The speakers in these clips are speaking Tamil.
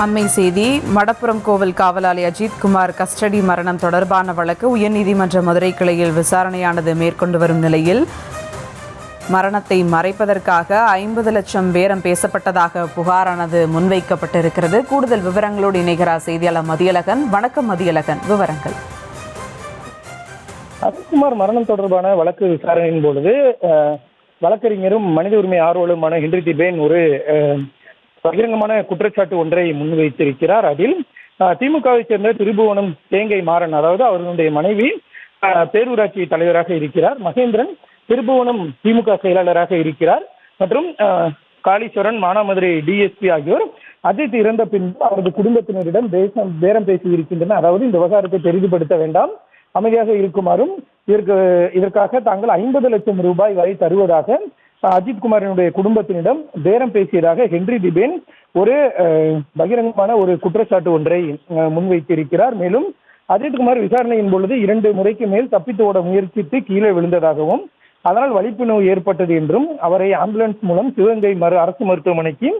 அண்மை செய்தி. மடப்புரம் கோவில் காவலாளி அஜித்குமார் கஸ்டடி மரணம் தொடர்பான வழக்கு உயர்நீதிமன்ற மதுரை கிளையில் விசாரணையானது மேற்கொண்டு வரும் நிலையில் மரணத்தை மறைப்பதற்காக 50 லட்சம் பேரம் பேசப்பட்டதாக புகாரானது முன்வைக்கப்பட்டிருக்கிறது. கூடுதல் விவரங்களோடு இணைகிறார் செய்தியாளர் மதியழகன். வணக்கம் மதியழகன், விவரங்கள். அஜித்குமார் மரணம் தொடர்பான வழக்கு விசாரணையின் பொழுது வழக்கறிஞரும் மனித உரிமை ஆர்வலருமான ஹென்றி திபேன் ஒரு பகிரங்கமான குற்றச்சாட்டு ஒன்றை முன்வைத்திருக்கிறார். அதில் திமுகவை சேர்ந்த திருபுவனம் தேங்கை மாறன், அதாவது அவர்களுடைய மனைவி பேரூராட்சி தலைவராக இருக்கிறார், மகேந்திரன் திருபுவனம் திமுக செயலாளராக இருக்கிறார், மற்றும் காளீஸ்வரன் மானாமதுரை டிஎஸ்பி ஆகியோர் அஜித் இறந்த பின்பு அவரது குடும்பத்தினரிடம் பேரம் பேசி இருக்கின்றனர். அதாவது இந்த விவகாரத்தை பெரிதுபடுத்த வேண்டாம், அமைதியாக இருக்குமாறும் இதற்காக தாங்கள் 50 லட்சம் ரூபாய் வரை தருவதாக அஜித்குமாரினுடைய குடும்பத்தினிடம் பேரம் பேசியதாக ஹென்றி திபேன் ஒரு பகிரங்கமான ஒரு குற்றச்சாட்டு ஒன்றை முன்வைத்திருக்கிறார். மேலும் அஜித்குமார் விசாரணையின் பொழுது 2 முறைக்கு மேல் தப்பித்து ஓட முயற்சித்து கீழே விழுந்ததாகவும் அதனால் வலிப்பு நோய் ஏற்பட்டது என்றும் அவரை ஆம்புலன்ஸ் மூலம் சிவகங்கை அரசு மருத்துவமனைக்கு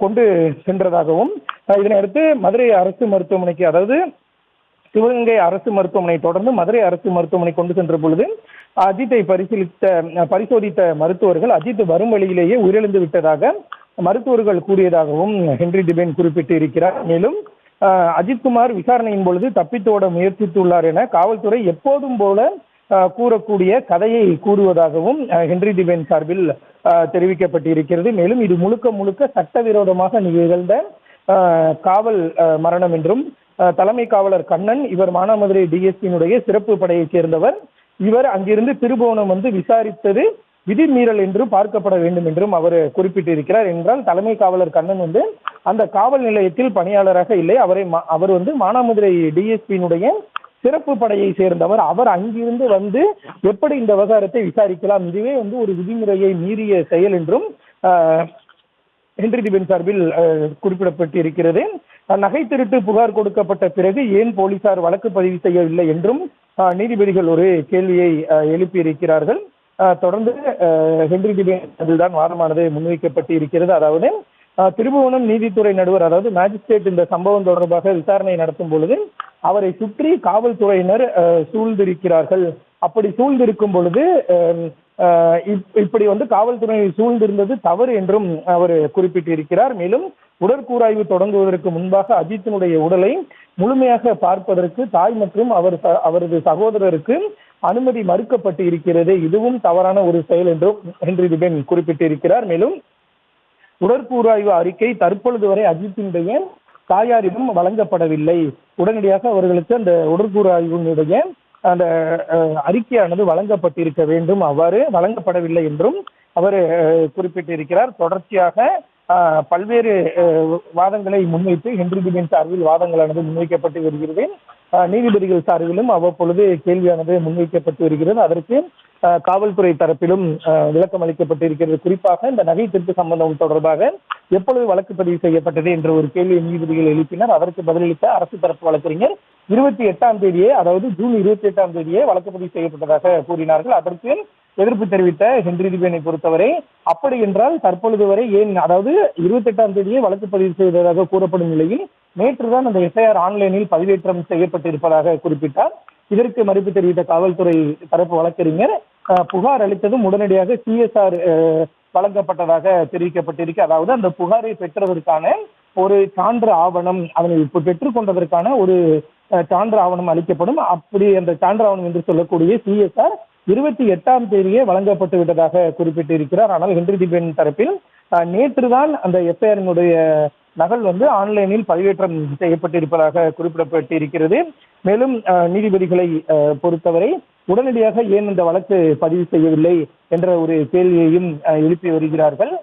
கொண்டு சென்றதாகவும், இதனையடுத்து மதுரை அரசு மருத்துவமனைக்கு, அதாவது சிவகங்கை அரசு மருத்துவமனை தொடர்ந்து மதுரை அரசு மருத்துவமனை கொண்டு சென்ற பொழுது அஜித்தை பரிசோதித்த மருத்துவர்கள் அஜித் வரும் வழியிலேயே உயிரிழந்து விட்டதாக மருத்துவர்கள் கூறியதாகவும் ஹென்றி திபேன் குறிப்பிட்டு இருக்கிறார். மேலும் அஜித்குமார் விசாரணையின் பொழுது தப்பித்தோட முயற்சித்துள்ளார் என காவல்துறை எப்போதும் போல கூறக்கூடிய கதையை கூறுவதாகவும் ஹென்றி திபேன் சார்பில் தெரிவிக்கப்பட்டிருக்கிறது. மேலும் இது முழுக்க சட்டவிரோதமாக நிகழ்ந்த காவல் மரணம் என்றும், தலைமை காவலர் கண்ணன் இவர் மானாமதுரை டிஎஸ்பியினுடைய சிறப்பு படையைச் சேர்ந்தவர், இவர் அங்கிருந்து திருபுவனம் வந்து விசாரித்தது விதிமீறல் என்று பார்க்கப்பட வேண்டும் என்றும் அவர் குறிப்பிட்டிருக்கிறார். என்றால் தலைமை காவலர் கண்ணன் வந்து அந்த காவல் நிலையத்தில் பணியாளராக இல்லை, அவர் வந்து மானாமதுரை டிஎஸ்பியினுடைய சிறப்பு படையை சேர்ந்தவர். அவர் அங்கிருந்து வந்து எப்படி இந்த விவகாரத்தை விசாரிக்கலாம், இதுவே வந்து ஒரு விதிமுறையை மீறிய செயல் என்றும் ஹென்றி திபேன் சார்பில் குறிப்பிடப்பட்டிருக்கிறது. நகை திருட்டு புகார் கொடுக்கப்பட்ட பிறகு ஏன் போலீசார் வழக்கு பதிவு செய்யவில்லை என்றும் நீதிபதிகள் ஒரு கேள்வியை எழுப்பியிருக்கிறார்கள். தொடர்ந்து ஹென்றி திபேன் அதில்தான் வாதமானது முன்வைக்கப்பட்டு இருக்கிறது. அதாவது திருபுவனம் நீதித்துறை நடுவர், அதாவது மேஜிஸ்ட்ரேட் இந்த சம்பவம் தொடர்பாக விசாரணை நடத்தும் பொழுது அவரை சுற்றி காவல்துறையினர் சூழ்ந்திருக்கிறார்கள். அப்படி சூழ்ந்திருக்கும் பொழுது இப்படி வந்து காவல்துறை சூழ்ந்திருந்தது தவறு என்றும் அவர் குறிப்பிட்டிருக்கிறார். மேலும் உடற்கூராய்வு தொடங்குவதற்கு முன்பாக அஜித்தினுடைய உடலை முழுமையாக பார்ப்பதற்கு தாய் மற்றும் அவரது சகோதரருக்கு அனுமதி மறுக்கப்பட்டு இருக்கிறது, இதுவும் தவறான ஒரு செயல் என்றும் ஹென்றி திபேன் குறிப்பிட்டிருக்கிறார். மேலும் உடற்கூராய்வு அறிக்கை தற்பொழுது வரை அஜித்தினுடைய தாயாரிடம் வழங்கப்படவில்லை, உடனடியாக அவர்களுக்கு அந்த உடற்கூராய்வினுடைய அந்த அறிக்கையானது வழங்கப்பட்டிருக்க வேண்டும், அவ்வாறு வழங்கப்படவில்லை என்றும் அவர் குறிப்பிட்டிருக்கிறார். தொடர்ச்சியாக பல்வேறு வாதங்களை முன்வைத்து ஹென்றி திபேன் சார்பில் வாதங்களானது முன்வைக்கப்பட்டு வருகிறது. நீதிபதிகள் சார்பிலும் அவ்வப்பொழுது கேள்வியானது முன்வைக்கப்பட்டு வருகிறது. அதற்கு காவல்துறை தரப்பிலும் விளக்கம் அளிக்கப்பட்டிருக்கிறது. குறிப்பாக இந்த நகை திருட்டு சம்பந்தம் தொடர்பாக எப்பொழுது வழக்கு பதிவு செய்யப்பட்டது என்ற ஒரு கேள்வியை நீதிபதிகள் எழுப்பினர். அதற்கு பதிலளித்த அரசு தரப்பு வழக்கறிஞர் 28ஆம் தேதியே, அதாவது ஜூன் 28ஆம் தேதியே வழக்கு பதிவு செய்யப்பட்டதாக கூறினார்கள். அதற்கு எதிர்ப்பு தெரிவித்த ஹென்றி திபேனை பொறுத்தவரை அப்படி என்றால் தற்பொழுது வரை ஏன், அதாவது 28ஆம் தேதியே வழக்கு பதிவு செய்ததாக கூறப்படும் நிலையில் நேற்றுதான் அந்த எஃப்ஐஆர் ஆன்லைனில் பதிவேற்றம் செய்யப்பட்டிருப்பதாக குறிப்பிட்டார். இதற்கு மறுப்பு தெரிவித்த காவல்துறை தரப்பு வழக்கறிஞர் புகார் அளித்ததும் உடனடியாக சிஎஸ்ஆர் வழங்கப்பட்டதாக தெரிவிக்கப்பட்டிருக்கு. அதாவது அந்த புகாரை பெற்றதற்கான ஒரு சான்று ஆவணம், அதனை பெற்றுக்கொண்டதற்கான ஒரு சான்று ஆவணம் அளிக்கப்படும். அப்படி அந்த சான்று ஆவணம் என்று சொல்லக்கூடிய சிஎஸ்ஆர் 28ஆம் தேதியே வழங்கப்பட்டு விட்டதாக குறிப்பிட்டிருக்கிறார். ஆனால் ஹென்றி திபேன் தரப்பில் நேற்றுதான் அந்த எஃப்ஐஆரினுடைய நகல் வந்து ஆன்லைனில் பதிவேற்றம் செய்யப்பட்டிருப்பதாக குறிப்பிடப்பட்டிருக்கிறது. மேலும் நீதிபதிகளை பொறுத்தவரை உடனடியாக ஏன் இந்த வழக்கு பதிவு செய்யவில்லை என்ற ஒரு கேள்வியையும் எழுப்பி வருகிறார்கள்.